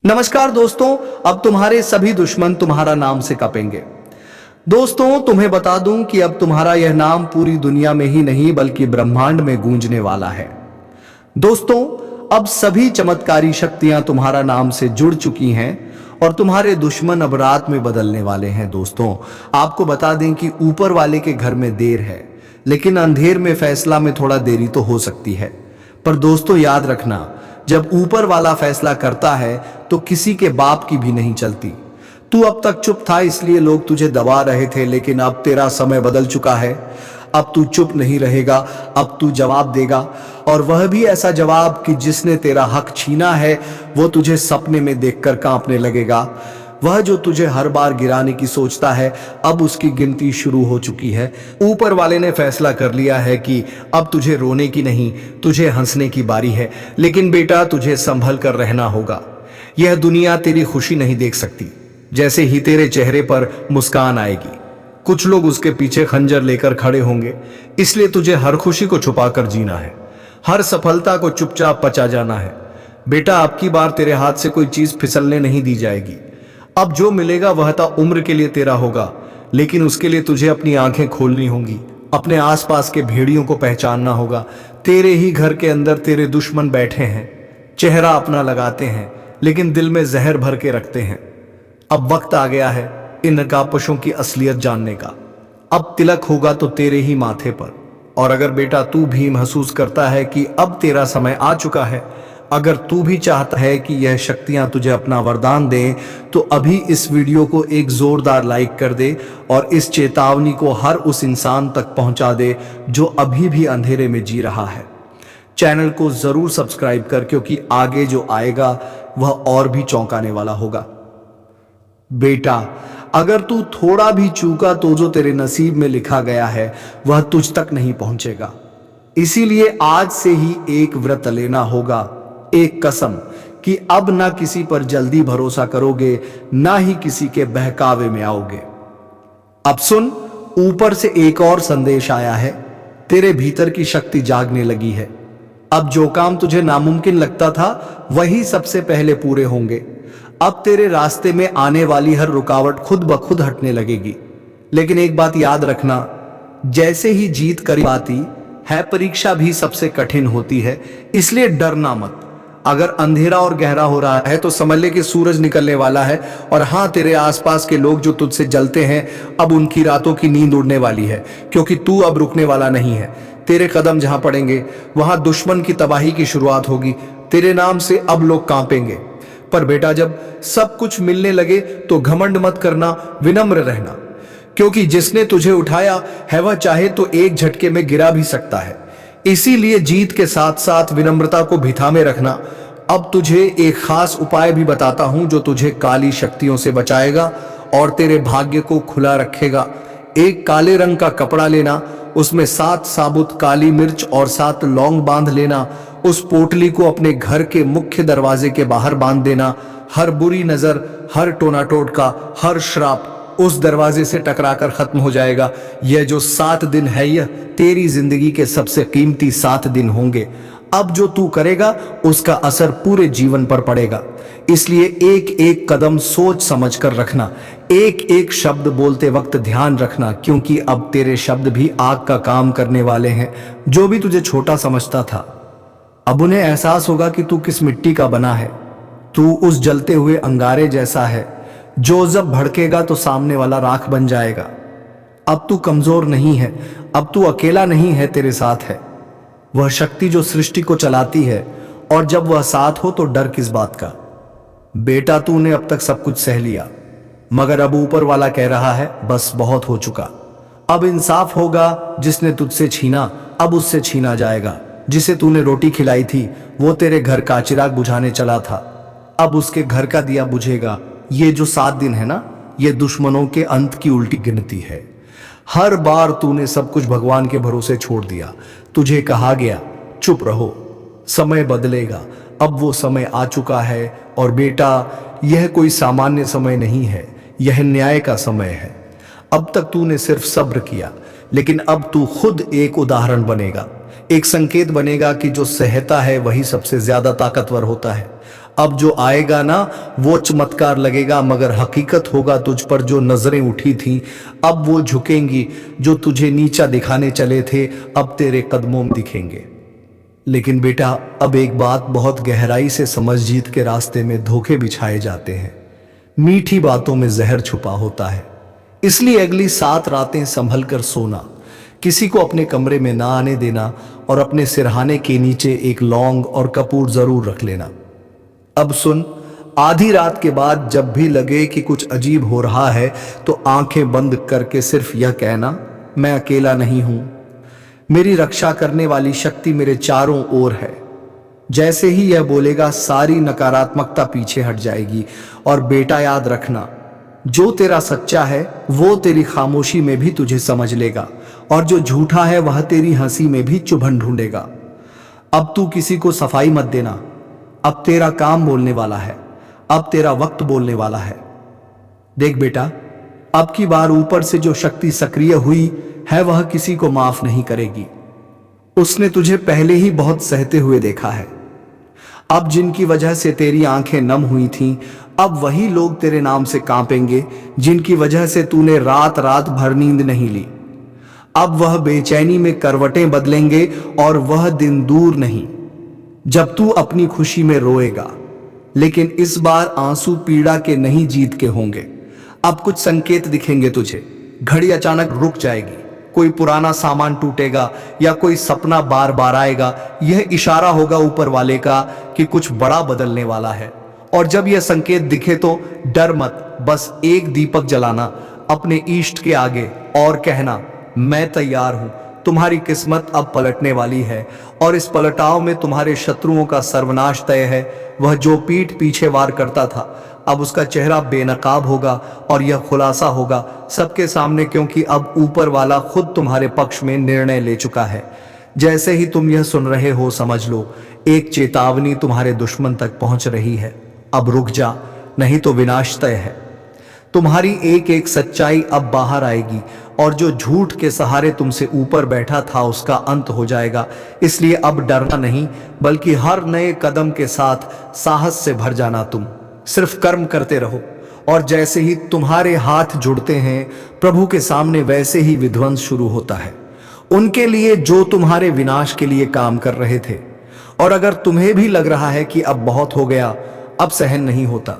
नमस्कार दोस्तों, अब तुम्हारे सभी दुश्मन तुम्हारा नाम से कपेंगे। दोस्तों, तुम्हें बता दूं कि अब तुम्हारा यह नाम पूरी दुनिया में ही नहीं बल्कि ब्रह्मांड में गूंजने वाला है। दोस्तों, अब सभी चमत्कारी शक्तियां तुम्हारा नाम से जुड़ चुकी हैं और तुम्हारे दुश्मन अब रात में बदलने वाले हैं। दोस्तों, आपको बता दें कि ऊपर वाले के घर में देर है, लेकिन अंधेर में फैसला में थोड़ा देरी तो हो सकती है। पर दोस्तों, याद रखना, जब ऊपर वाला फैसला करता है तो किसी के बाप की भी नहीं चलती। तू अब तक चुप था, इसलिए लोग तुझे दबा रहे थे, लेकिन अब तेरा समय बदल चुका है। अब तू चुप नहीं रहेगा, अब तू जवाब देगा, और वह भी ऐसा जवाब कि जिसने तेरा हक छीना है वो तुझे सपने में देखकर कांपने लगेगा। वह जो तुझे हर बार गिराने की सोचता है, अब उसकी गिनती शुरू हो चुकी है। ऊपर वाले ने फैसला कर लिया है कि अब तुझे रोने की नहीं, तुझे हंसने की बारी है। लेकिन बेटा, तुझे संभल कर रहना होगा। यह दुनिया तेरी खुशी नहीं देख सकती। जैसे ही तेरे चेहरे पर मुस्कान आएगी, कुछ लोग उसके पीछे खंजर लेकर खड़े होंगे। इसलिए तुझे हर खुशी को छुपाकर जीना है, हर सफलता को चुपचाप पचा जाना है। बेटा, अब की बार तेरे हाथ से कोई चीज फिसलने नहीं दी जाएगी। अब जो मिलेगा वह तो उम्र के लिए तेरा होगा, लेकिन उसके लिए तुझे अपनी आंखें खोलनी होंगी, अपने आसपास के भेड़ियों को पहचानना होगा। तेरे ही घर के अंदर तेरे दुश्मन बैठे हैं, चेहरा अपना लगाते हैं, लेकिन दिल में जहर भर के रखते हैं। अब वक्त आ गया है इन नकाबपोशों की असलियत जानने का। अब तिलक होगा तो तेरे ही माथे पर। और अगर बेटा तू भी महसूस करता है कि अब तेरा समय आ चुका है, अगर तू भी चाहता है कि यह शक्तियां तुझे अपना वरदान दें, तो अभी इस वीडियो को एक जोरदार लाइक कर दे और इस चेतावनी को हर उस इंसान तक पहुंचा दे जो अभी भी अंधेरे में जी रहा है। चैनल को जरूर सब्सक्राइब कर, क्योंकि आगे जो आएगा वह और भी चौंकाने वाला होगा। बेटा, अगर तू थोड़ा भी चूका तो जो तेरे नसीब में लिखा गया है वह तुझ तक नहीं पहुंचेगा। इसीलिए आज से ही एक व्रत लेना होगा, एक कसम कि अब ना किसी पर जल्दी भरोसा करोगे, ना ही किसी के बहकावे में आओगे। अब सुन, ऊपर से एक और संदेश आया है। तेरे भीतर की शक्ति जागने लगी है। अब जो काम तुझे नामुमकिन लगता था वही सबसे पहले पूरे होंगे। अब तेरे रास्ते में आने वाली हर रुकावट खुद ब खुद हटने लगेगी। लेकिन एक बात याद रखना, जैसे ही जीत करीब आती है, परीक्षा भी सबसे कठिन होती है। इसलिए डरना मत। अगर अंधेरा और गहरा हो रहा है तो समझ ले कि सूरज निकलने वाला है। और हाँ, तेरे आसपास के लोग जो तुझसे जलते हैं, अब उनकी रातों की नींद उड़ने वाली है, क्योंकि तू अब रुकने वाला नहीं है। तेरे कदम जहां पड़ेंगे वहां दुश्मन की तबाही की शुरुआत होगी। तेरे नाम से अब लोग कांपेंगे। पर बेटा, जब सब कुछ मिलने लगे तो घमंड मत करना, विनम्र रहना, क्योंकि जिसने तुझे उठाया है वह चाहे तो एक झटके में गिरा भी सकता है। इसीलिए जीत के साथ साथ विनम्रता को भी थामे रखना। अब तुझे एक खास उपाय भी बताता हूं जो तुझे काली शक्तियों से बचाएगा और तेरे भाग्य को खुला रखेगा। एक काले रंग का कपड़ा लेना, उसमें 7 साबुत काली मिर्च और 7 लौंग बांध लेना। उस पोटली को अपने घर के मुख्य दरवाजे के बाहर बांध देना। हर बुरी नजर, हर टोना टोटका, हर श्राप उस दरवाजे से टकराकर खत्म हो जाएगा। यह जो 7 दिन है, यह तेरी जिंदगी के सबसे कीमती 7 दिन होंगे। अब जो तू करेगा उसका असर पूरे जीवन पर पड़ेगा। इसलिए एक एक कदम सोच समझ कर रखना, एक एक शब्द बोलते वक्त ध्यान रखना, क्योंकि अब तेरे शब्द भी आग का काम करने वाले हैं। जो भी तुझे छोटा समझता था, अब उन्हें एहसास होगा कि तू किस मिट्टी का बना है। तू उस जलते हुए अंगारे जैसा है जो जब भड़केगा तो सामने वाला राख बन जाएगा। अब तू कमजोर नहीं है, अब तू अकेला नहीं है, तेरे साथ है वह शक्ति जो सृष्टि को चलाती है। और जब वह साथ हो तो डर किस बात का। बेटा, तूने अब तक सब कुछ सह लिया, मगर अब ऊपर वाला कह रहा है बस बहुत हो चुका। अब इंसाफ होगा। जिसने तुझसे छीना अब उससे छीना जाएगा। जिसे तूने रोटी खिलाई थी वो तेरे घर का चिराग बुझाने चला था, अब उसके घर का दिया बुझेगा। ये जो 7 दिन है ना, ये दुश्मनों के अंत की उल्टी गिनती है। हर बार तूने सब कुछ भगवान के भरोसे छोड़ दिया। तुझे कहा गया चुप रहो, समय बदलेगा। अब वो समय आ चुका है। और बेटा, यह कोई सामान्य समय नहीं है, यह न्याय का समय है। अब तक तूने सिर्फ सब्र किया, लेकिन अब तू खुद एक उदाहरण बनेगा, एक संकेत बनेगा कि जो सहता है वही सबसे ज्यादा ताकतवर होता है। अब जो आएगा ना वो चमत्कार लगेगा, मगर हकीकत होगा तुझ पर जो नजरें उठी थी अब वो झुकेंगी, जो तुझे नीचा दिखाने चले थे अब तेरे कदमों में दिखेंगे। लेकिन बेटा अब एक बात बहुत गहराई से समझ, जीत के रास्ते में धोखे बिछाए जाते हैं, मीठी बातों में जहर छुपा होता है। इसलिए अगली 7 रातें संभल कर सोना, किसी को अपने कमरे में ना आने देना और अपने सिरहाने के नीचे एक लौंग और कपूर जरूर रख लेना। अब सुन, आधी रात के बाद जब भी लगे कि कुछ अजीब हो रहा है तो आंखें बंद करके सिर्फ यह कहना, मैं अकेला नहीं हूं, मेरी रक्षा करने वाली शक्ति मेरे चारों ओर है। जैसे ही यह बोलेगा सारी नकारात्मकता पीछे हट जाएगी। और बेटा याद रखना, जो तेरा सच्चा है वो तेरी खामोशी में भी तुझे समझ लेगा, और जो झूठा है वह तेरी हंसी में भी चुभन ढूंढेगा। अब तू किसी को सफाई मत देना, अब तेरा काम बोलने वाला है, अब तेरा वक्त बोलने वाला है। देख बेटा, अब की बार ऊपर से जो शक्ति सक्रिय हुई है वह किसी को माफ नहीं करेगी। उसने तुझे पहले ही बहुत सहते हुए देखा है। अब जिनकी वजह से तेरी आंखें नम हुई थीं, अब वही लोग तेरे नाम से कांपेंगे जिनकी वजह से तूने रात रात भर नींद नहीं ली। अब वह बेचैनी में करवटें बदलेंगे और वह दिन दूर नहीं जब तू अपनी खुशी में रोएगा। लेकिन इस बार आंसू पीड़ा के नहीं, जीत के होंगे। अब कुछ संकेत दिखेंगे तुझे, घड़ी अचानक रुक जाएगी, कोई पुराना सामान टूटेगा या कोई सपना बार बार आएगा। यह इशारा होगा ऊपर वाले का कि कुछ बड़ा बदलने वाला है। और जब यह संकेत दिखे तो डर मत, बस एक दीपक जलाना अपने इष्ट के आगे और कहना, मैं तैयार हूं, तुम्हारी किस्मत अब पलटने वाली है। और इस पलटाव में तुम्हारे शत्रुओं का सर्वनाश तय है। वह जो पीठ पीछे वार करता था अब उसका चेहरा बेनकाब होगा और यह खुलासा होगा सबके सामने, क्योंकि अब ऊपर वाला खुद तुम्हारे पक्ष में निर्णय ले चुका है। जैसे ही तुम यह सुन रहे हो समझ लो एक चेतावनी तुम्हारे दुश्मन तक पहुंच रही है। अब रुक जा, नहीं तो विनाश तय है। तुम्हारी एक एक सच्चाई अब बाहर आएगी और जो झूठ के सहारे तुमसे ऊपर बैठा था उसका अंत हो जाएगा। इसलिए अब डरना नहीं, बल्कि हर नए कदम के साथ साहस से भर जाना। तुम सिर्फ कर्म करते रहो, और जैसे ही तुम्हारे हाथ जुड़ते हैं प्रभु के सामने, वैसे ही विध्वंस शुरू होता है उनके लिए जो तुम्हारे विनाश के लिए काम कर रहे थे। और अगर तुम्हें भी लग रहा है कि अब बहुत हो गया, अब सहन नहीं होता,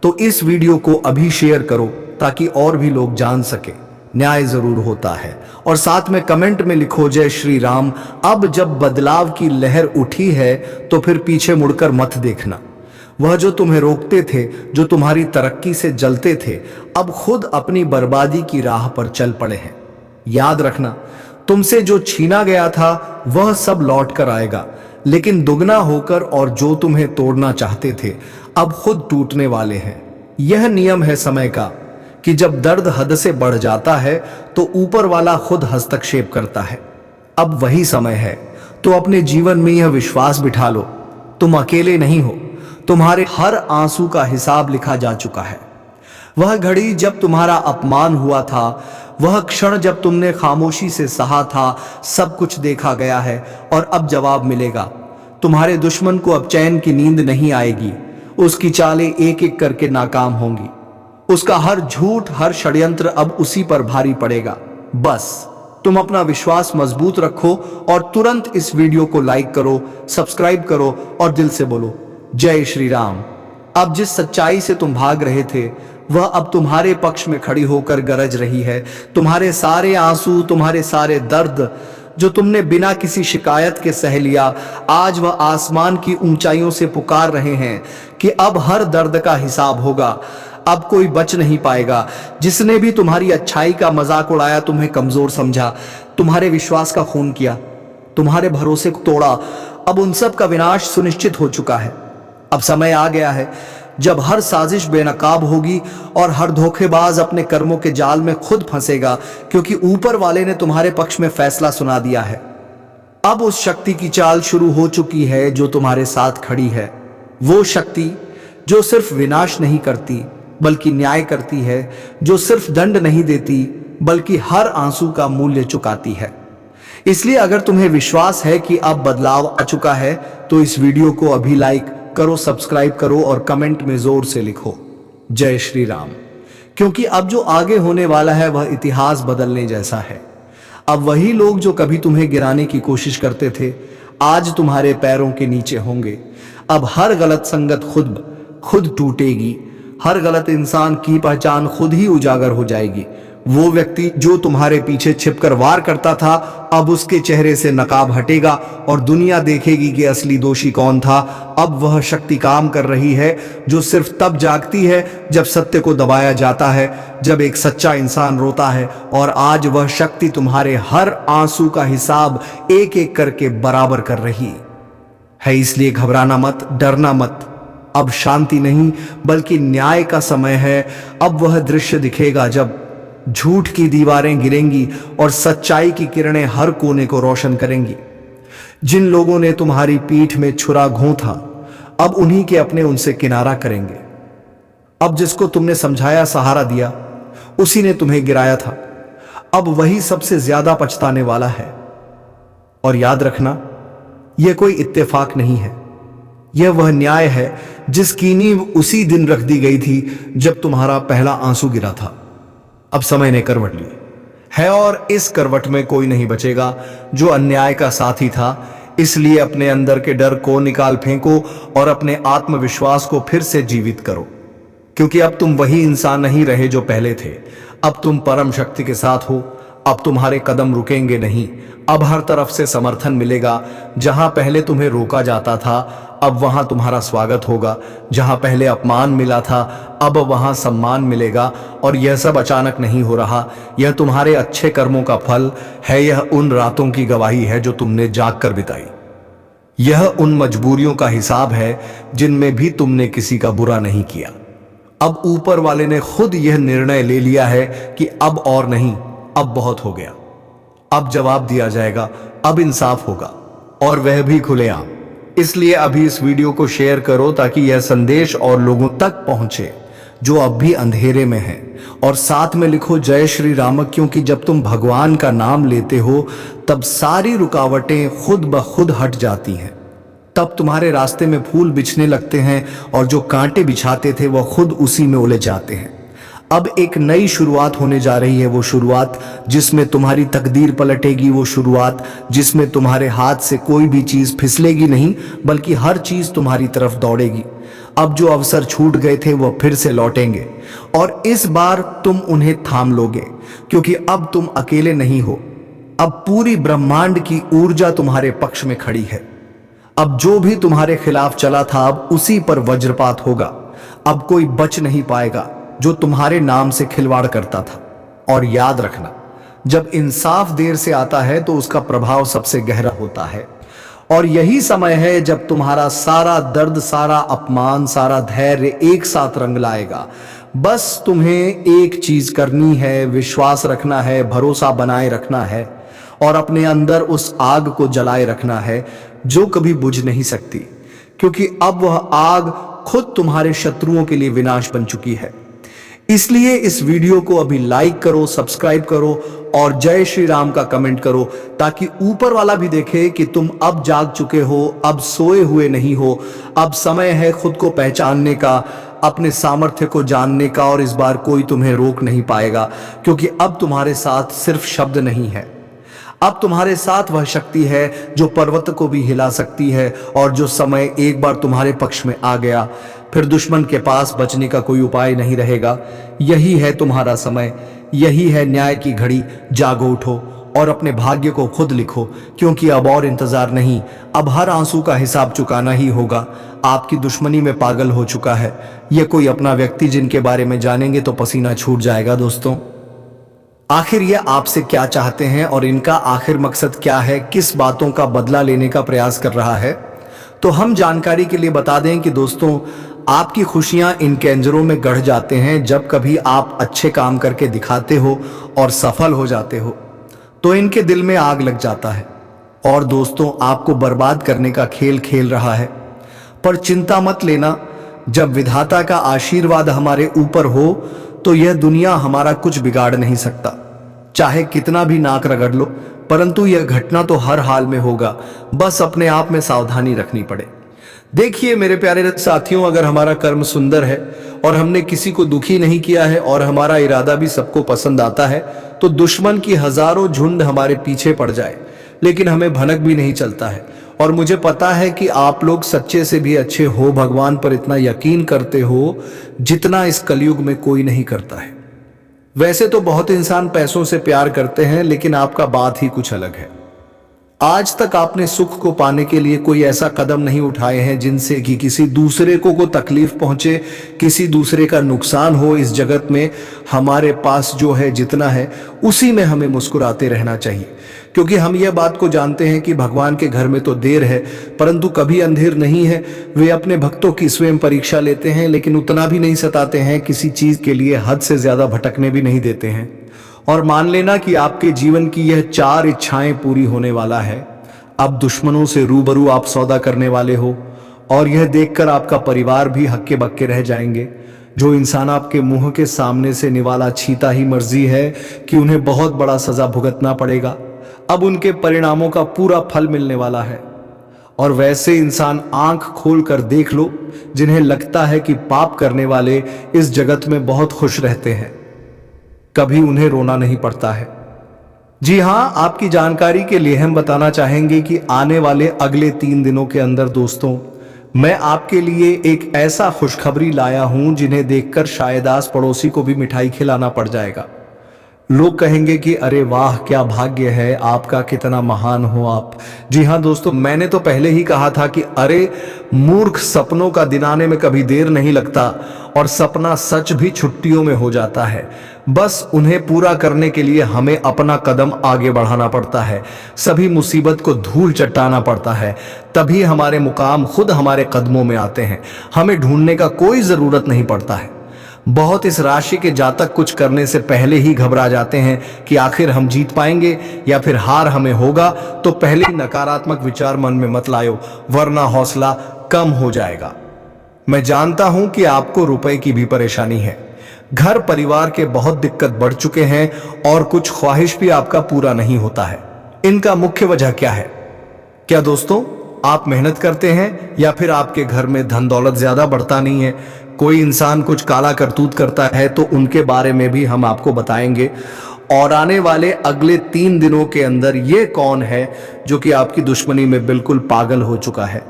तो इस वीडियो को अभी शेयर करो ताकि और भी लोग जान सके न्याय जरूर होता है। और साथ में कमेंट में लिखो, जय श्री राम। अब जब बदलाव की लहर उठी है तो फिर पीछे मुड़कर मत देखना। वह जो तुम्हें रोकते थे, जो तुम्हारी तरक्की से जलते थे, अब खुद अपनी बर्बादी की राह पर चल पड़े हैं। याद रखना, तुमसे जो छीना गया था वह सब लौट कर आएगा, लेकिन दुगना होकर। और जो तुम्हें तोड़ना चाहते थे अब खुद टूटने वाले हैं। यह नियम है समय का कि जब दर्द हद से बढ़ जाता है तो ऊपर वाला खुद हस्तक्षेप करता है। अब वही समय है, तो अपने जीवन में यह विश्वास बिठा लो, तुम अकेले नहीं हो। तुम्हारे हर आंसू का हिसाब लिखा जा चुका है। वह घड़ी जब तुम्हारा अपमान हुआ था, वह क्षण जब तुमने खामोशी से सहा था, सब कुछ देखा गया है और अब जवाब मिलेगा। तुम्हारे दुश्मन को अब चैन की नींद नहीं आएगी। उसकी चालें एक एक करके नाकाम होंगी। उसका हर झूठ, हर षड्यंत्र अब उसी पर भारी पड़ेगा। बस तुम अपना विश्वास मजबूत रखो और तुरंत इस वीडियो को लाइक करो, सब्सक्राइब करो और दिल से बोलो, जय श्री राम। अब जिस सच्चाई से तुम भाग रहे थे वह अब तुम्हारे पक्ष में खड़ी होकर गरज रही है। तुम्हारे सारे आंसू, तुम्हारे सारे दर्द जो तुमने बिना किसी शिकायत के सह लिया, आज वह आसमान की ऊंचाइयों से पुकार रहे हैं कि अब हर दर्द का हिसाब होगा। अब कोई बच नहीं पाएगा। जिसने भी तुम्हारी अच्छाई का मजाक उड़ाया, तुम्हें कमजोर समझा, तुम्हारे विश्वास का खून किया, तुम्हारे भरोसे को तोड़ा, अब उन सब का विनाश सुनिश्चित हो चुका है। अब समय आ गया है जब हर साजिश बेनकाब होगी और हर धोखेबाज अपने कर्मों के जाल में खुद फंसेगा, क्योंकि ऊपर वाले ने तुम्हारे पक्ष में फैसला सुना दिया है। अब उस शक्ति की चाल शुरू हो चुकी है जो तुम्हारे साथ खड़ी है। वो शक्ति जो सिर्फ विनाश नहीं करती बल्कि न्याय करती है, जो सिर्फ दंड नहीं देती बल्कि हर आंसू का मूल्य चुकाती है। इसलिए अगर तुम्हें विश्वास है कि अब बदलाव आ चुका है तो इस वीडियो को अभी लाइक, करो, सब्सक्राइब करो और कमेंट में जोर से लिखो जय श्री राम। क्योंकि अब जो आगे होने वाला है वह इतिहास बदलने जैसा है। अब वही लोग जो कभी तुम्हें गिराने की कोशिश करते थे आज तुम्हारे पैरों के नीचे होंगे। अब हर गलत संगत खुद टूटेगी, हर गलत इंसान की पहचान खुद ही उजागर हो जाएगी। वो व्यक्ति जो तुम्हारे पीछे छिपकर वार करता था अब उसके चेहरे से नकाब हटेगा और दुनिया देखेगी कि असली दोषी कौन था। अब वह शक्ति काम कर रही है जो सिर्फ तब जागती है जब सत्य को दबाया जाता है, जब एक सच्चा इंसान रोता है। और आज वह शक्ति तुम्हारे हर आंसू का हिसाब एक एक करके बराबर कर रही है। इसलिए घबराना मत, डरना मत। अब शांति नहीं बल्कि न्याय का समय है। अब वह दृश्य दिखेगा जब झूठ की दीवारें गिरेंगी और सच्चाई की किरणें हर कोने को रोशन करेंगी। जिन लोगों ने तुम्हारी पीठ में छुरा घोंथा अब उन्हीं के अपने उनसे किनारा करेंगे। अब जिसको तुमने समझाया, सहारा दिया, उसी ने तुम्हें गिराया था। अब वही सबसे ज्यादा पछताने वाला है। और याद रखना, यह कोई इत्तेफाक नहीं है, यह वह न्याय है जिसकी नींव उसी दिन रख दी गई थी जब तुम्हारा पहला आंसू गिरा था। अब समय ने करवट ली है और इस करवट में कोई नहीं बचेगा जो अन्याय का साथी था। इसलिए अपने अंदर के डर को निकाल फेंको और अपने आत्मविश्वास को फिर से जीवित करो। क्योंकि अब तुम वही इंसान नहीं रहे जो पहले थे। अब तुम परम शक्ति के साथ हो। अब तुम्हारे कदम रुकेंगे नहीं। अब हर तरफ से समर्थन मिलेगा। जहां पहले तुम्हें रोका जाता था अब वहां तुम्हारा स्वागत होगा। जहां पहले अपमान मिला था अब वहां सम्मान मिलेगा। और यह सब अचानक नहीं हो रहा, यह तुम्हारे अच्छे कर्मों का फल है। यह उन रातों की गवाही है जो तुमने जाग कर बिताई। यह उन मजबूरियों का हिसाब है जिनमें भी तुमने किसी का बुरा नहीं किया। अब ऊपर वाले ने खुद यह निर्णय ले लिया है कि अब और नहीं, अब बहुत हो गया। अब जवाब दिया जाएगा, अब इंसाफ होगा और वह भी खुलेआम। इसलिए अभी इस वीडियो को शेयर करो ताकि यह संदेश और लोगों तक पहुंचे जो अब भी अंधेरे में हैं। और साथ में लिखो जय श्री राम। क्योंकि जब तुम भगवान का नाम लेते हो तब सारी रुकावटें खुद ब खुद हट जाती हैं। तब तुम्हारे रास्ते में फूल बिछने लगते हैं और जो कांटे बिछाते थे वह खुद उसी में उलझ जाते हैं। अब एक नई शुरुआत होने जा रही है। वो शुरुआत जिसमें तुम्हारी तकदीर पलटेगी, वो शुरुआत जिसमें तुम्हारे हाथ से कोई भी चीज फिसलेगी नहीं बल्कि हर चीज तुम्हारी तरफ दौड़ेगी। अब जो अवसर छूट गए थे वो फिर से लौटेंगे और इस बार तुम उन्हें थाम लोगे। क्योंकि अब तुम अकेले नहीं हो। अब पूरी ब्रह्मांड की ऊर्जा तुम्हारे पक्ष में खड़ी है। अब जो भी तुम्हारे खिलाफ चला था अब उसी पर वज्रपात होगा। अब कोई बच नहीं पाएगा जो तुम्हारे नाम से खिलवाड़ करता था। और याद रखना, जब इंसाफ देर से आता है तो उसका प्रभाव सबसे गहरा होता है। और यही समय है जब तुम्हारा सारा दर्द, सारा अपमान, सारा धैर्य एक साथ रंग लाएगा। बस तुम्हें एक चीज करनी है, विश्वास रखना है, भरोसा बनाए रखना है और अपने अंदर उस आग को जलाए रखना है जो कभी बुझ नहीं सकती। क्योंकि अब वह आग खुद तुम्हारे शत्रुओं के लिए विनाश बन चुकी है। इसलिए इस वीडियो को अभी लाइक करो, सब्सक्राइब करो और जय श्री राम का कमेंट करो ताकि ऊपर वाला भी देखे कि तुम अब जाग चुके हो, अब सोए हुए नहीं हो। अब समय है खुद को पहचानने का, अपने सामर्थ्य को जानने का और इस बार कोई तुम्हें रोक नहीं पाएगा। क्योंकि अब तुम्हारे साथ सिर्फ शब्द नहीं है, अब तुम्हारे साथ वह शक्ति है जो पर्वत को भी हिला सकती है। और जो समय एक बार तुम्हारे पक्ष में आ गया फिर दुश्मन के पास बचने का कोई उपाय नहीं रहेगा। यही है तुम्हारा समय, यही है न्याय की घड़ी। जागो, उठो और अपने भाग्य को खुद लिखो। क्योंकि अब और इंतजार नहीं, अब हर आंसू का हिसाब चुकाना ही होगा। आपकी दुश्मनी में पागल हो चुका है यह कोई अपना व्यक्ति जिनके बारे में जानेंगे तो पसीना छूट जाएगा। दोस्तों, आखिर ये आपसे क्या चाहते हैं और इनका आखिर मकसद क्या है, किस बातों का बदला लेने का प्रयास कर रहा है? तो हम जानकारी के लिए बता दें कि दोस्तों, आपकी खुशियां इन कैंजरों में गढ़ जाते हैं। जब कभी आप अच्छे काम करके दिखाते हो और सफल हो जाते हो तो इनके दिल में आग लग जाता है और दोस्तों आपको बर्बाद करने का खेल खेल रहा है। पर चिंता मत लेना, जब विधाता का आशीर्वाद हमारे ऊपर हो तो यह दुनिया हमारा कुछ बिगाड़ नहीं सकता। चाहे कितना भी नाक रगड़ लो, परंतु यह घटना तो हर हाल में होगा। बस अपने आप में सावधानी रखनी पड़े। देखिए मेरे प्यारे साथियों, अगर हमारा कर्म सुंदर है और हमने किसी को दुखी नहीं किया है और हमारा इरादा भी सबको पसंद आता है, तो दुश्मन की हजारों झुंड हमारे पीछे पड़ जाए लेकिन हमें भनक भी नहीं चलता है। और मुझे पता है कि आप लोग सच्चे से भी अच्छे हो, भगवान पर इतना यकीन करते हो जितना इस कलयुग में कोई नहीं करता है। वैसे तो बहुत इंसान पैसों से प्यार करते हैं, लेकिन आपका बात ही कुछ अलग है। आज तक आपने सुख को पाने के लिए कोई ऐसा कदम नहीं उठाए हैं जिनसे कि किसी दूसरे को तकलीफ पहुंचे, किसी दूसरे का नुकसान हो। इस जगत में हमारे पास जो है, जितना है, उसी में हमें मुस्कुराते रहना चाहिए, क्योंकि हम यह बात को जानते हैं कि भगवान के घर में तो देर है परंतु कभी अंधेर नहीं है। वे अपने भक्तों की स्वयं परीक्षा लेते हैं, लेकिन उतना भी नहीं सताते हैं, किसी चीज के लिए हद से ज्यादा भटकने भी नहीं देते हैं। और मान लेना कि आपके जीवन की यह 4 इच्छाएं पूरी होने वाला है। अब दुश्मनों से रूबरू आप सौदा करने वाले हो और यह देखकर आपका परिवार भी हक्के बक्के रह जाएंगे। जो इंसान आपके मुंह के सामने से निवाला छीता ही मर्जी है कि उन्हें बहुत बड़ा सजा भुगतना पड़ेगा। अब उनके परिणामों का पूरा फल मिलने वाला है। और वैसे इंसान आंख खोल कर देख लो जिन्हें लगता है कि पाप करने वाले इस जगत में बहुत खुश रहते हैं, कभी उन्हें रोना नहीं पड़ता है। जी हां, आपकी जानकारी के लिए हम बताना चाहेंगे कि आने वाले अगले 3 दिनों के अंदर दोस्तों, मैं आपके लिए एक ऐसा खुशखबरी लाया हूं जिन्हें देखकर शायद आस पड़ोसी को भी मिठाई खिलाना पड़ जाएगा। लोग कहेंगे कि अरे वाह, क्या भाग्य है आपका, कितना महान हो आप। जी हां दोस्तों, मैंने तो पहले ही कहा था कि अरे मूर्ख, सपनों का दिन आने में कभी देर नहीं लगता और सपना सच भी छुट्टियों में हो जाता है। बस उन्हें पूरा करने के लिए हमें अपना कदम आगे बढ़ाना पड़ता है, सभी मुसीबत को धूल चट्टाना पड़ता है, तभी हमारे मुकाम खुद हमारे कदमों में आते हैं। हमें ढूंढने का कोई जरूरत नहीं पड़ता है। बहुत इस राशि के जातक कुछ करने से पहले ही घबरा जाते हैं कि आखिर हम जीत पाएंगे या फिर हार हमें होगा। तो पहले ही नकारात्मक विचार मन में मत लायो, वरना हौसला कम हो जाएगा। मैं जानता हूं कि आपको रुपए की भी परेशानी है, घर परिवार के बहुत दिक्कत बढ़ चुके हैं और कुछ ख्वाहिश भी आपका पूरा नहीं होता है। इनका मुख्य वजह क्या है? क्या दोस्तों आप मेहनत करते हैं या फिर आपके घर में धन दौलत ज्यादा बढ़ता नहीं है? कोई इंसान कुछ काला करतूत करता है तो उनके बारे में भी हम आपको बताएंगे। और आने वाले अगले 3 दिनों के अंदर ये कौन है जो कि आपकी दुश्मनी में बिल्कुल पागल हो चुका है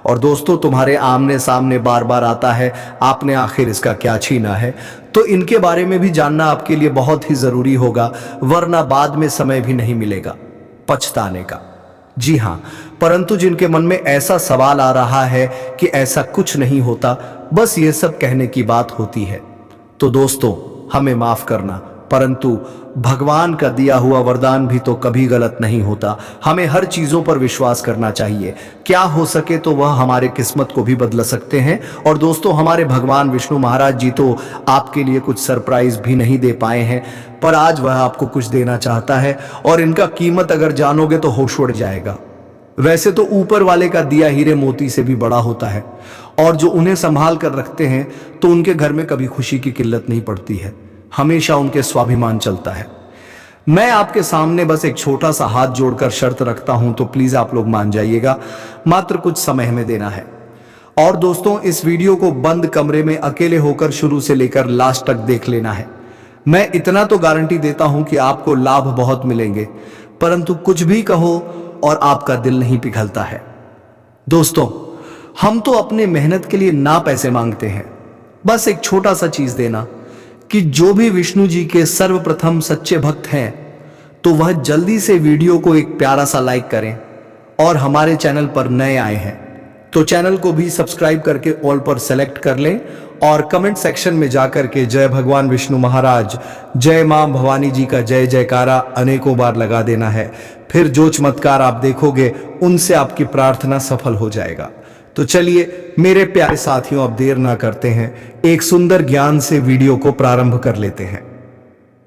और दोस्तों तुम्हारे आमने सामने बार बार आता है, आपने आखिर इसका क्या छीना है? तो इनके बारे में भी जानना आपके लिए बहुत ही जरूरी होगा, वरना बाद में समय भी नहीं मिलेगा पछताने का। जी हां, परंतु जिनके मन में ऐसा सवाल आ रहा है कि ऐसा कुछ नहीं होता, बस ये सब कहने की बात होती है, तो दोस्तों हमें माफ करना, परंतु भगवान का दिया हुआ वरदान भी तो कभी गलत नहीं होता। हमें हर चीजों पर विश्वास करना चाहिए, क्या हो सके तो वह हमारे किस्मत को भी बदल सकते हैं। और दोस्तों हमारे भगवान विष्णु महाराज जी तो आपके लिए कुछ सरप्राइज भी नहीं दे पाए हैं, पर आज वह आपको कुछ देना चाहता है और इनका कीमत अगर जानोगे तो होश उड़ जाएगा। वैसे तो ऊपर वाले का दिया हीरे मोती से भी बड़ा होता है और जो उन्हें संभाल कर रखते हैं तो उनके घर में कभी खुशी की किल्लत नहीं पड़ती है, हमेशा उनके स्वाभिमान चलता है। मैं आपके सामने बस एक छोटा सा हाथ जोड़कर शर्त रखता हूं, तो प्लीज आप लोग मान जाइएगा, मात्र कुछ समय हमें देना है। और दोस्तों इस वीडियो को बंद कमरे में अकेले होकर शुरू से लेकर लास्ट तक देख लेना है। मैं इतना तो गारंटी देता हूं कि आपको लाभ बहुत मिलेंगे, परंतु कुछ भी कहो और आपका दिल नहीं पिघलता है। दोस्तों हम तो अपने मेहनत के लिए ना पैसे मांगते हैं, बस एक छोटा सा चीज देना कि जो भी विष्णु जी के सर्वप्रथम सच्चे भक्त हैं तो वह जल्दी से वीडियो को एक प्यारा सा लाइक करें, और हमारे चैनल पर नए आए हैं तो चैनल को भी सब्सक्राइब करके ऑल पर सेलेक्ट कर लें और कमेंट सेक्शन में जाकर के जय भगवान विष्णु महाराज, जय मां भवानी जी का जय जयकारा अनेकों बार लगा देना है। फिर जो चमत्कार आप देखोगे उनसे आपकी प्रार्थना सफल हो जाएगा। तो चलिए मेरे प्यारे साथियों, अब देर ना करते हैं, एक सुंदर ज्ञान से वीडियो को प्रारंभ कर लेते हैं।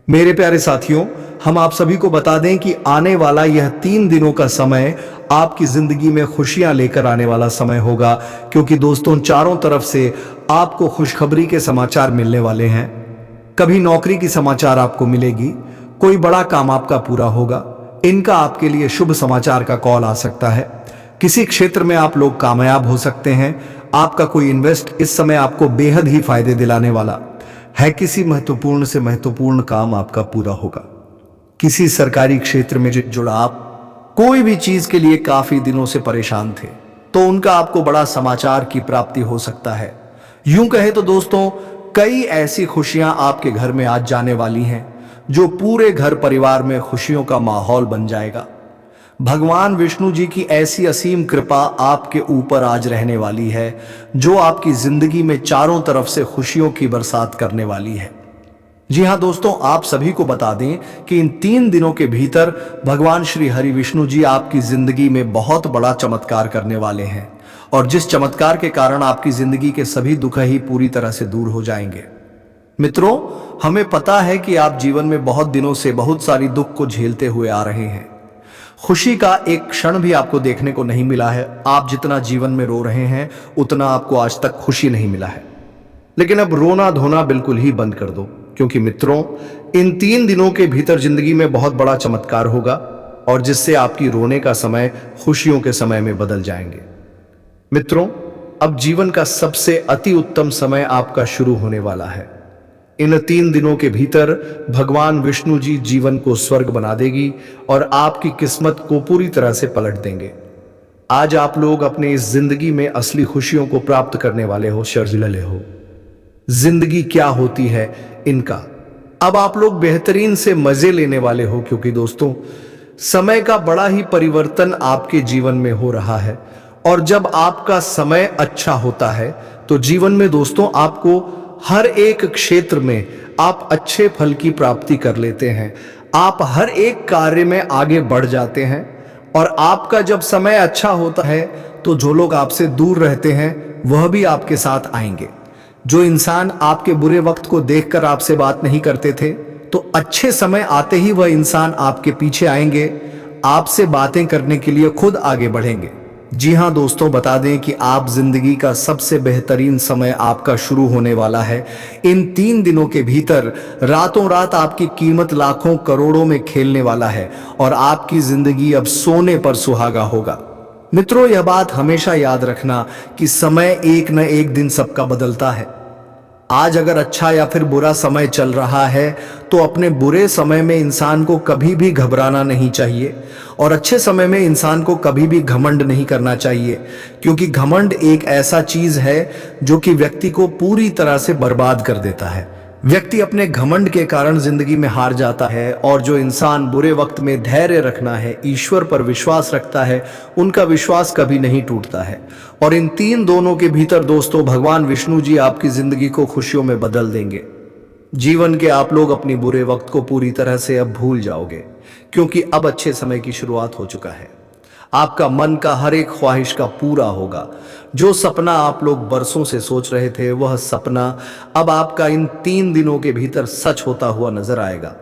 मेरे प्यारे साथियों, हम आप सभी को बता दें कि आने वाला यह 3 दिनों का समय आपकी जिंदगी में खुशियां लेकर आने वाला समय होगा, क्योंकि दोस्तों चारों तरफ से आपको खुशखबरी के समाचार मिलने वाले हैं। कभी नौकरी की समाचार आपको मिलेगी, कोई बड़ा काम आपका पूरा होगा, इनका आपके लिए शुभ समाचार का कॉल आ सकता है। किसी क्षेत्र में आप लोग कामयाब हो सकते हैं। आपका कोई इन्वेस्ट इस समय आपको बेहद ही फायदे दिलाने वाला है। किसी महत्वपूर्ण से महत्वपूर्ण काम आपका पूरा होगा। किसी सरकारी क्षेत्र में जुड़ा आप कोई भी चीज के लिए काफी दिनों से परेशान थे, तो उनका आपको बड़ा समाचार की प्राप्ति हो सकता है। यूं कहे तो दोस्तों, कई ऐसी खुशियां आपके घर में आज जाने वाली हैं जो पूरे घर परिवार में खुशियों का माहौल बन जाएगा। भगवान विष्णु जी की ऐसी असीम कृपा आपके ऊपर आज रहने वाली है जो आपकी जिंदगी में चारों तरफ से खुशियों की बरसात करने वाली है। जी हां दोस्तों, आप सभी को बता दें कि इन 3 दिनों के भीतर भगवान श्री हरि विष्णु जी आपकी जिंदगी में बहुत बड़ा चमत्कार करने वाले हैं, और जिस चमत्कार के कारण आपकी जिंदगी के सभी दुख ही पूरी तरह से दूर हो जाएंगे। मित्रों, हमें पता है कि आप जीवन में बहुत दिनों से बहुत सारी दुख को झेलते हुए आ रहे हैं। खुशी का एक क्षण भी आपको देखने को नहीं मिला है। आप जितना जीवन में रो रहे हैं उतना आपको आज तक खुशी नहीं मिला है। लेकिन अब रोना धोना बिल्कुल ही बंद कर दो, क्योंकि मित्रों, इन 3 दिनों के भीतर जिंदगी में बहुत बड़ा चमत्कार होगा, और जिससे आपकी रोने का समय खुशियों के समय में बदल जाएंगे। मित्रों, अब जीवन का सबसे अति उत्तम समय आपका शुरू होने वाला है। इन 3 दिनों के भीतर भगवान विष्णु जी जीवन को स्वर्ग बना देगी और आपकी किस्मत को पूरी तरह से पलट देंगे। आज आप लोग अपने इस जिंदगी में असली खुशियों को प्राप्त करने वाले हो, शर्जिलले हो। जिंदगी क्या होती है इनका अब आप लोग बेहतरीन से मजे लेने वाले हो, क्योंकि दोस्तों, समय का बड़ा ही परिवर्तन आपके जीवन में हो रहा है। और जब आपका समय अच्छा होता है तो जीवन में दोस्तों आपको हर एक क्षेत्र में आप अच्छे फल की प्राप्ति कर लेते हैं। आप हर एक कार्य में आगे बढ़ जाते हैं, और आपका जब समय अच्छा होता है तो जो लोग आपसे दूर रहते हैं वह भी आपके साथ आएंगे। जो इंसान आपके बुरे वक्त को देखकर आपसे बात नहीं करते थे, तो अच्छे समय आते ही वह इंसान आपके पीछे आएंगे, आपसे बातें करने के लिए खुद आगे बढ़ेंगे। जी हां दोस्तों, बता दें कि आप जिंदगी का सबसे बेहतरीन समय आपका शुरू होने वाला है। इन 3 दिनों के भीतर रातों रात आपकी कीमत लाखों करोड़ों में खेलने वाला है, और आपकी जिंदगी अब सोने पर सुहागा होगा। मित्रों, यह बात हमेशा याद रखना कि समय एक न एक दिन सबका बदलता है। आज अगर अच्छा या फिर बुरा समय चल रहा है तो अपने बुरे समय में इंसान को कभी भी घबराना नहीं चाहिए, और अच्छे समय में इंसान को कभी भी घमंड नहीं करना चाहिए, क्योंकि घमंड एक ऐसा चीज है जो कि व्यक्ति को पूरी तरह से बर्बाद कर देता है। व्यक्ति अपने घमंड के कारण जिंदगी में हार जाता है, और जो इंसान बुरे वक्त में धैर्य रखना है, ईश्वर पर विश्वास रखता है, उनका विश्वास कभी नहीं टूटता है। और इन 3 दोनों के भीतर दोस्तों भगवान विष्णु जी आपकी जिंदगी को खुशियों में बदल देंगे। जीवन के आप लोग अपनी बुरे वक्त को पूरी तरह से अब भूल जाओगे, क्योंकि अब अच्छे समय की शुरुआत हो चुका है। आपका मन का हर एक ख्वाहिश का पूरा होगा। जो सपना आप लोग बरसों से सोच रहे थे, वह सपना अब आपका इन 3 दिनों के भीतर सच होता हुआ नजर आएगा,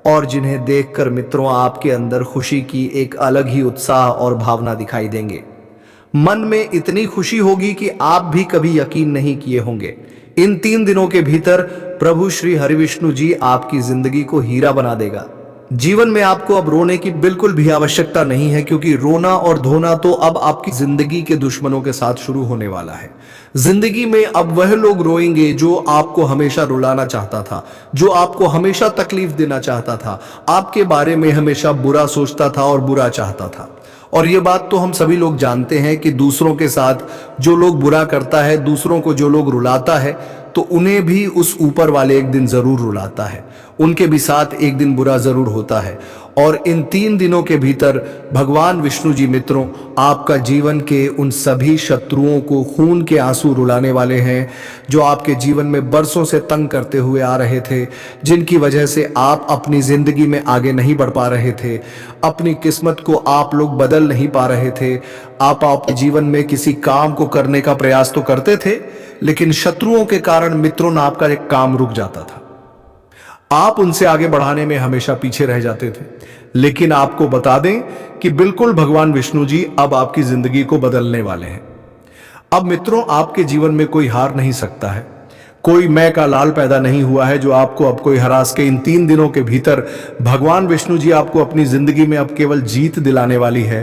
और जिन्हें देखकर मित्रों आपके अंदर खुशी की एक अलग ही उत्साह और भावना दिखाई देंगे। मन में इतनी खुशी होगी कि आप भी कभी यकीन नहीं किए होंगे। इन 3 दिनों के भीतर प्रभु श्री हरि विष्णु जी आपकी जिंदगी को हीरा बना देगा। जीवन में आपको अब रोने की बिल्कुल भी आवश्यकता नहीं है, क्योंकि रोना और धोना तो अब आपकी जिंदगी के दुश्मनों के साथ शुरू होने वाला है। जिंदगी में अब वह लोग रोएंगे जो आपको हमेशा रुलाना चाहता था, जो आपको हमेशा तकलीफ देना चाहता था, आपके बारे में हमेशा बुरा सोचता था और बुरा चाहता था। और ये बात तो हम सभी लोग जानते हैं कि दूसरों के साथ जो लोग बुरा करता है, दूसरों को जो लोग रुलाता है, तो उन्हें भी उस ऊपर वाले एक दिन जरूर रुलाता है, उनके भी साथ एक दिन बुरा जरूर होता है। और इन 3 दिनों के भीतर भगवान विष्णु जी मित्रों आपका जीवन के उन सभी शत्रुओं को खून के आंसू रुलाने वाले हैं, जो आपके जीवन में बरसों से तंग करते हुए आ रहे थे, जिनकी वजह से आप अपनी जिंदगी में आगे नहीं बढ़ पा रहे थे, अपनी किस्मत को आप लोग बदल नहीं पा रहे थे। आप जीवन में किसी काम को करने का प्रयास तो करते थे, लेकिन शत्रुओं के कारण मित्रों ना आपका एक काम रुक जाता था। आप उनसे आगे बढ़ाने में हमेशा पीछे रह जाते थे। लेकिन आपको बता दें कि बिल्कुल भगवान विष्णु जी अब आपकी जिंदगी को बदलने वाले हैं। अब मित्रों आपके जीवन में कोई हार नहीं सकता है, कोई मैं का लाल पैदा नहीं हुआ है जो आपको अब कोई हरास के। इन 3 दिनों के भीतर भगवान विष्णु जी आपको अपनी जिंदगी में अब केवल जीत दिलाने वाली है।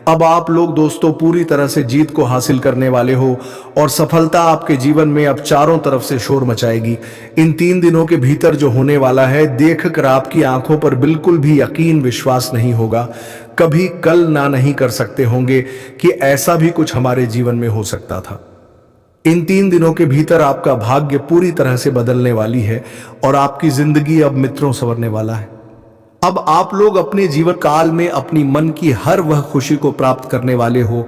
अब आप लोग दोस्तों पूरी तरह से जीत को हासिल करने वाले हो और सफलता आपके जीवन में अब चारों तरफ से शोर मचाएगी। इन 3 दिनों के भीतर जो होने वाला है देखकर आपकी आंखों पर बिल्कुल भी यकीन विश्वास नहीं होगा। कभी कल ना नहीं कर सकते होंगे कि ऐसा भी कुछ हमारे जीवन में हो सकता था। इन 3 दिनों के भीतर आपका भाग्य पूरी तरह से बदलने वाली है और आपकी जिंदगी अब मित्रों संवरने वाला है। अब आप लोग अपने जीवन काल में अपनी मन की हर वह खुशी को प्राप्त करने वाले हो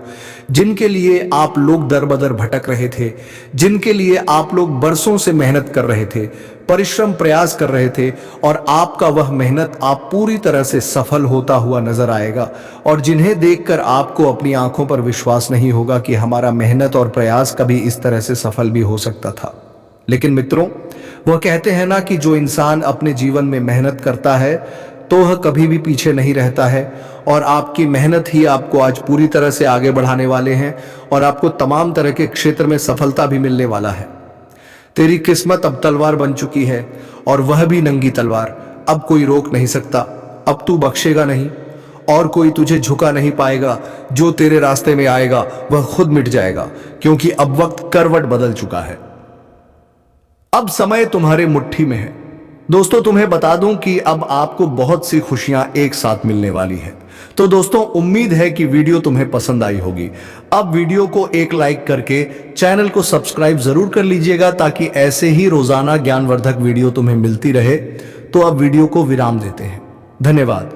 जिनके लिए आप लोग दर बदर भटक रहे थे, जिनके लिए आप लोग बरसों से मेहनत कर रहे थे, परिश्रम प्रयास कर रहे थे और आपका वह मेहनत आप पूरी तरह से सफल होता हुआ नजर आएगा और जिन्हें देखकर आपको अपनी आंखों पर विश्वास नहीं होगा कि हमारा मेहनत और प्रयास कभी इस तरह से सफल भी हो सकता था। लेकिन मित्रों, वह कहते हैं ना कि जो इंसान अपने जीवन में मेहनत करता है तो वह कभी भी पीछे नहीं रहता है और आपकी मेहनत ही आपको आज पूरी तरह से आगे बढ़ाने वाले हैं और आपको तमाम तरह के क्षेत्र में सफलता भी मिलने वाला है। तेरी किस्मत अब तलवार बन चुकी है और वह भी नंगी तलवार। अब कोई रोक नहीं सकता, अब तू बख्शेगा नहीं और कोई तुझे झुका नहीं पाएगा। जो तेरे रास्ते में आएगा वह खुद मिट जाएगा क्योंकि अब वक्त करवट बदल चुका है। अब समय तुम्हारे मुट्ठी में है। दोस्तों, तुम्हें बता दूं कि अब आपको बहुत सी खुशियां एक साथ मिलने वाली है। तो दोस्तों, उम्मीद है कि वीडियो तुम्हें पसंद आई होगी। अब वीडियो को एक लाइक करके चैनल को सब्सक्राइब जरूर कर लीजिएगा ताकि ऐसे ही रोजाना ज्ञानवर्धक वीडियो तुम्हें मिलती रहे। तो अब वीडियो को विराम देते हैं। धन्यवाद।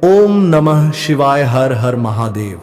ओम नमः शिवाय। हर हर महादेव।